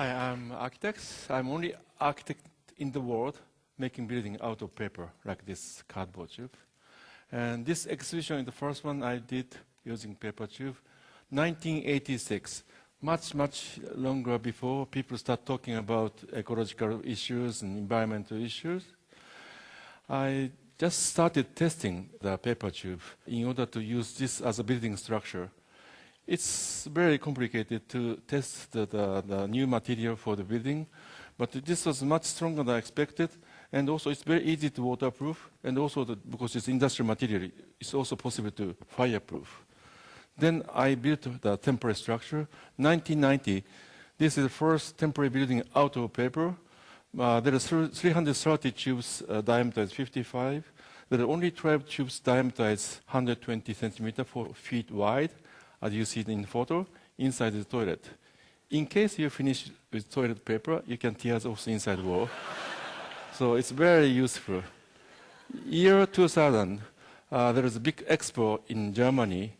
Hi, I'm architect. I'm only architect in the world making building out of paper, like this cardboard tube. And this exhibition is the first one I did using paper tube, 1986. Much longer before people start talking about ecological issues and environmental issues. I just started testing the paper tube in order to use this as a building structure. It's very complicated to test the new material for the building, but this was much stronger than I expected, and also it's very easy to waterproof, and also because it's industrial material, it's also possible to fireproof. Then I built the temporary structure. 1990, this is the first temporary building out of paper. There are 330 tubes, diameter is 55. There are only 12 tubes, diameter is 120 centimeters, 4 feet wide, as you see in the photo, inside the toilet. In case you finish with toilet paper, you can tear off the inside wall. So it's very useful. Year 2000, there was a big expo in Germany.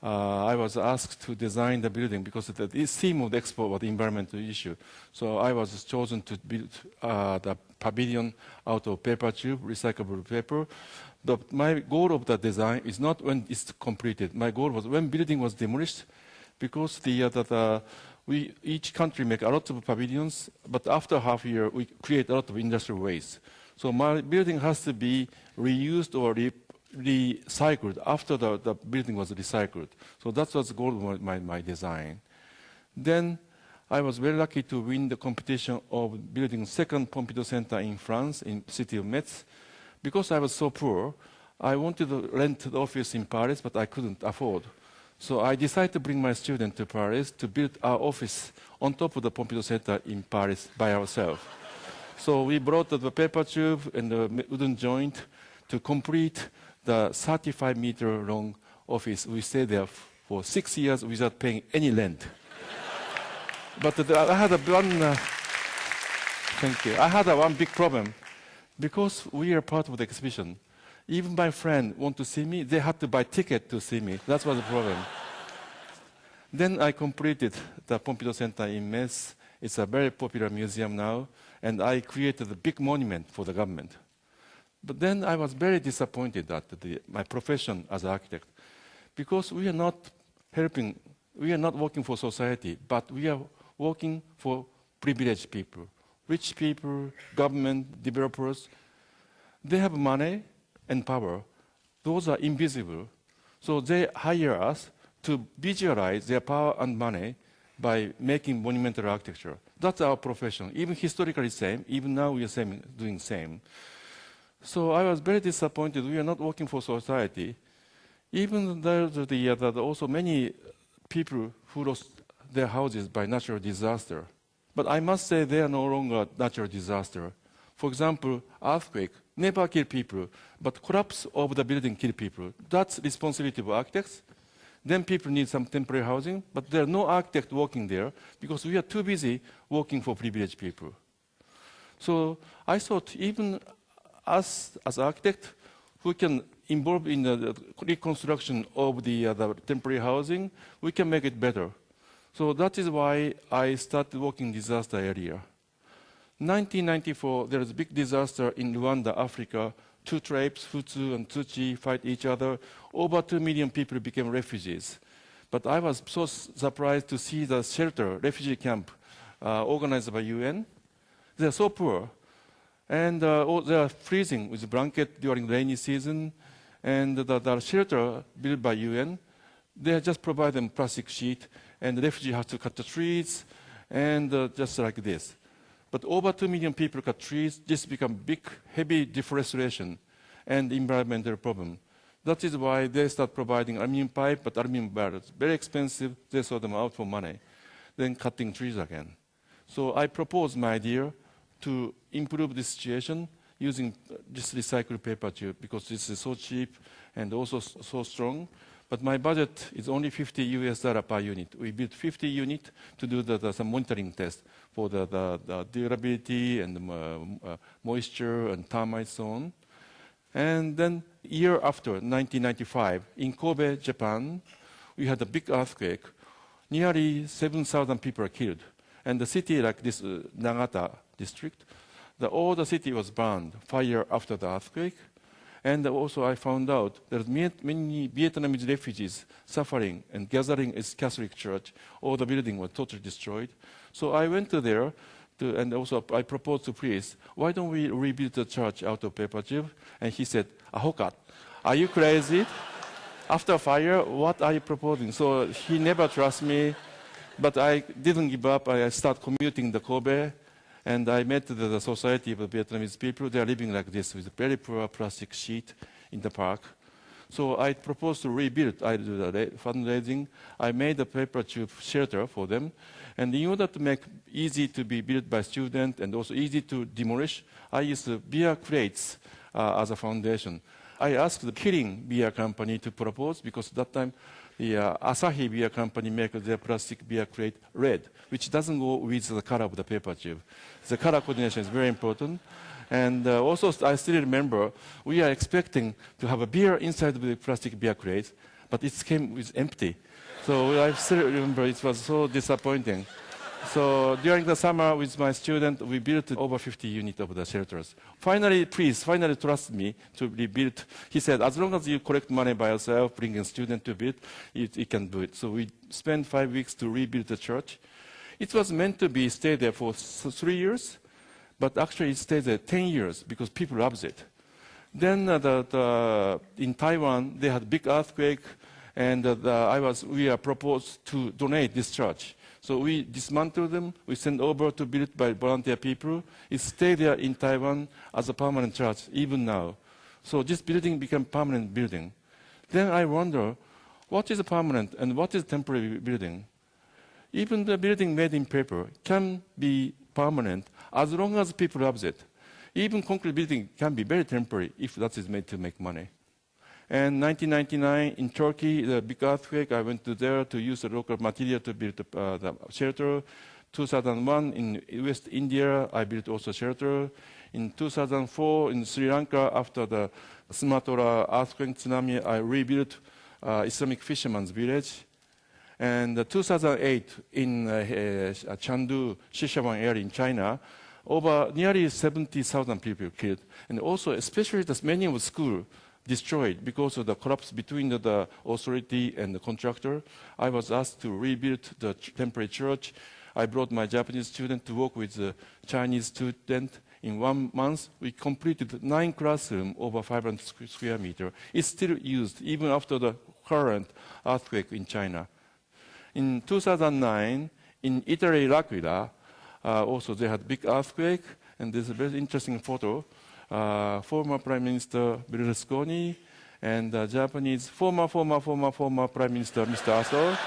I was asked to design the building because the theme of the expo was the environmental issue. So I was chosen to build the pavilion out of paper tube, recyclable paper. My goal of the design is not when it's completed. My goal was when building was demolished, because each country make a lot of pavilions, but after half a year we create a lot of industrial waste. So my building has to be reused or recycled after the building was recycled. So that was the goal of my design. Then I was very lucky to win the competition of building second Pompidou Center in France, in the city of Metz. Because I was so poor, I wanted to rent the office in Paris, but I couldn't afford. So I decided to bring my student to Paris to build our office on top of the Pompidou Center in Paris by ourselves. So we brought the paper tube and the wooden joint to complete the 35-meter long office. We stayed there for 6 years without paying any rent. But I had one big problem. Because we are part of the exhibition, even my friend want to see me, they had to buy ticket to see me. That was the problem. Then I completed the Pompidou Center in Metz. It's a very popular museum now, and I created a big monument for the government. But then I was very disappointed at my profession as an architect, because we are not working for society, but we are working for privileged people. Rich people, government, developers, they have money and power. Those are invisible. So they hire us to visualize their power and money by making monumental architecture. That's our profession. Even historically same, even now we are doing same. So I was very disappointed. We are not working for society. Even there are also many people who lost their houses by natural disaster. But I must say they are no longer natural disaster. For example, earthquake never kill people, but collapse of the building kill people. That's responsibility of architects. Then people need some temporary housing, but there are no architect working there because we are too busy working for privileged people. So I thought even us as architect who can involve in the reconstruction of the temporary housing, we can make it better. So that is why I started working in disaster area. 1994, there was a big disaster in Rwanda, Africa. Two tribes, Hutu and Tutsi, fight each other. Over 2 million people became refugees. But I was so surprised to see the shelter, refugee camp, organized by UN. They are so poor. And they are freezing with a blanket during rainy season. And the shelter built by UN, they just provide them plastic sheet. And the refugee has to cut the trees, and just like this. But over 2 million people cut trees, this become big, heavy deforestation and environmental problem. That is why they start providing aluminum pipe, but aluminum barrels. Very expensive, they sell them out for money. Then cutting trees again. So I proposed my idea to improve this situation using this recycled paper tube, because this is so cheap and also so strong. But my budget is only $50 per unit. We built 50 units to do some monitoring test for the durability and the moisture and termites so on. And then year after, 1995, in Kobe, Japan, we had a big earthquake. Nearly 7,000 people are killed. And the city like this Nagata district, all the city was burned, fire after the earthquake. And also I found out there are many Vietnamese refugees suffering and gathering at Catholic church. All the building was totally destroyed. So I went to there, and also I proposed to priest, why don't we rebuild the church out of paper tube? And he said, Ahokat, are you crazy? After fire, what are you proposing? So he never trusts me, but I didn't give up. I started commuting the Kobe. And I met the society of Vietnamese people. They are living like this with a very poor plastic sheet in the park. So I proposed to rebuild. I did the fundraising. I made a paper tube shelter for them. And in order to make easy to be built by students and also easy to demolish, I used beer crates as a foundation. I asked the Kirin beer company to propose because at that time the Asahi beer company makes their plastic beer crate red, which doesn't go with the color of the paper tube. The color coordination is very important. And also, I still remember, we are expecting to have a beer inside the plastic beer crate, but it came with empty. So I still remember it was so disappointing. So during the summer with my student, we built over 50 units of the shelters. Finally, priest finally trusted me to rebuild. He said, as long as you collect money by yourself, bring a student to build, you can do it. So we spent 5 weeks to rebuild the church. It was meant to be stay there for 3 years, but actually it stayed there 10 years because people loved it. Then in Taiwan, they had a big earthquake, and we are proposed to donate this church. So we dismantled them, we sent over to build by volunteer people. It stayed there in Taiwan as a permanent church, even now. So this building became permanent building. Then I wonder, what is a permanent and what is a temporary building? Even the building made in paper can be permanent as long as people love it. Even concrete building can be very temporary if that is made to make money. And 1999 in Turkey, the big earthquake, I went to there to use the local material to build the shelter. 2001 in West India, I built also shelter. In 2004 in Sri Lanka, after the Sumatra earthquake tsunami, I rebuilt Islamic fisherman's village. And 2008 in Chengdu, Shishawan area in China, over nearly 70,000 people killed. And also, especially the many of the schools destroyed because of the collapse between the authority and the contractor. I was asked to rebuild the temporary church. I brought my Japanese student to work with the Chinese student. In 1 month, we completed 9 classrooms over 500 square meters. It's still used even after the current earthquake in China. In 2009, in Italy, L'Aquila, also they had a big earthquake, and there's a very interesting photo. Former Prime Minister Berlusconi and Japanese former Prime Minister Mr. Aso.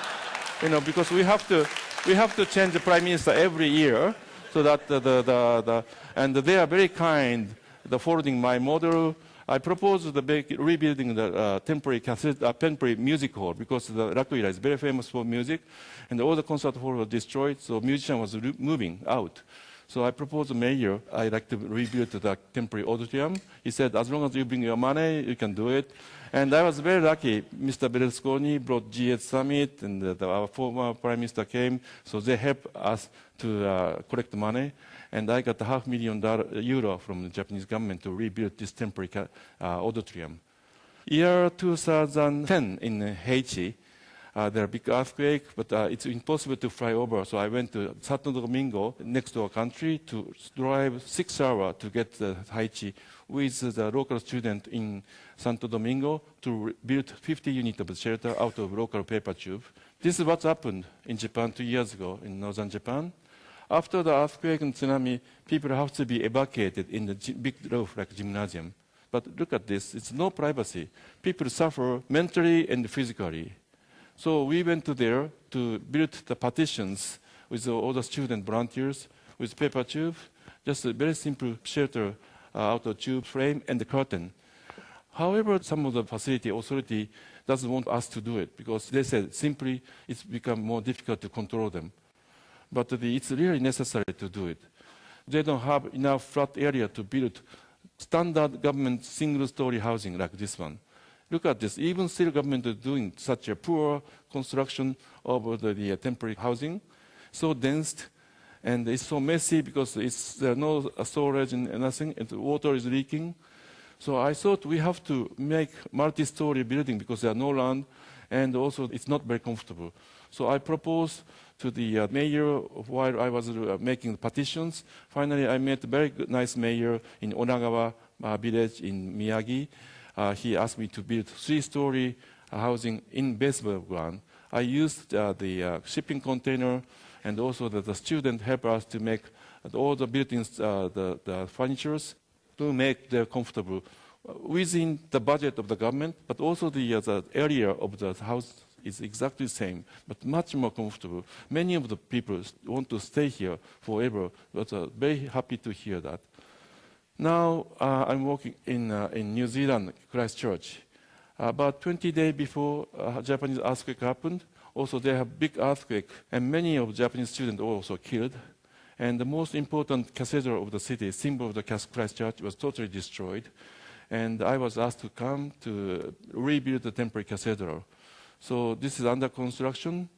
You know, because we have to change the Prime Minister every year, so that and they are very kind. Following my model, I proposed rebuilding the temporary music hall because the L'Aquila is very famous for music, and all the concert halls were destroyed, so musician was moving out. So I proposed to the mayor, I'd like to rebuild the temporary auditorium. He said, as long as you bring your money, you can do it. And I was very lucky. Mr. Berlusconi brought G8 Summit, and our former prime minister came. So they helped us to collect money. And I got €500,000 from the Japanese government to rebuild this temporary auditorium. Year 2010 in Haiti, there are big earthquake, but it's impossible to fly over. So I went to Santo Domingo, next to our country, to drive 6 hours to get to Haiti with the local student in Santo Domingo to build 50 units of shelter out of local paper tube. This is what happened in Japan 2 years ago in northern Japan. After the earthquake and tsunami, people have to be evacuated in the big roof like gymnasium. But look at this, it's no privacy. People suffer mentally and physically. So we went to there to build the partitions with all the student volunteers with paper tube, just a very simple shelter out of tube frame and the curtain. However, some of the facility authority doesn't want us to do it because they said simply it's become more difficult to control them. But it's really necessary to do it. They don't have enough flat area to build standard government single-story housing like this one. Look at this. Even still government is doing such a poor construction of the temporary housing, so dense, And it's so messy because there's no storage and nothing, and the water is leaking. So I thought we have to make multi-story building because there's no land, and also it's not very comfortable. So I proposed to the mayor while I was making petitions. Finally, I met a very good, nice mayor in Onagawa village in Miyagi. He asked me to build 3-story housing in basement ground. I used the shipping container, and also the student helped us to make all the buildings, the furnitures, to make them comfortable within the budget of the government, but also the area of the house is exactly the same, but much more comfortable. Many of the people want to stay here forever, but very happy to hear that. Now I'm working in New Zealand, Christchurch. About 20 days before Japanese earthquake happened, also they have big earthquake, and many of Japanese students were also killed. And the most important cathedral of the city, symbol of the Christchurch, was totally destroyed. And I was asked to come to rebuild the temporary cathedral. So this is under construction,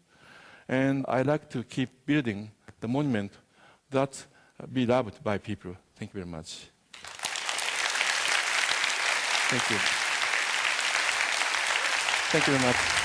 and I like to keep building the monument that be loved by people. Thank you very much. Thank you. Thank you very much.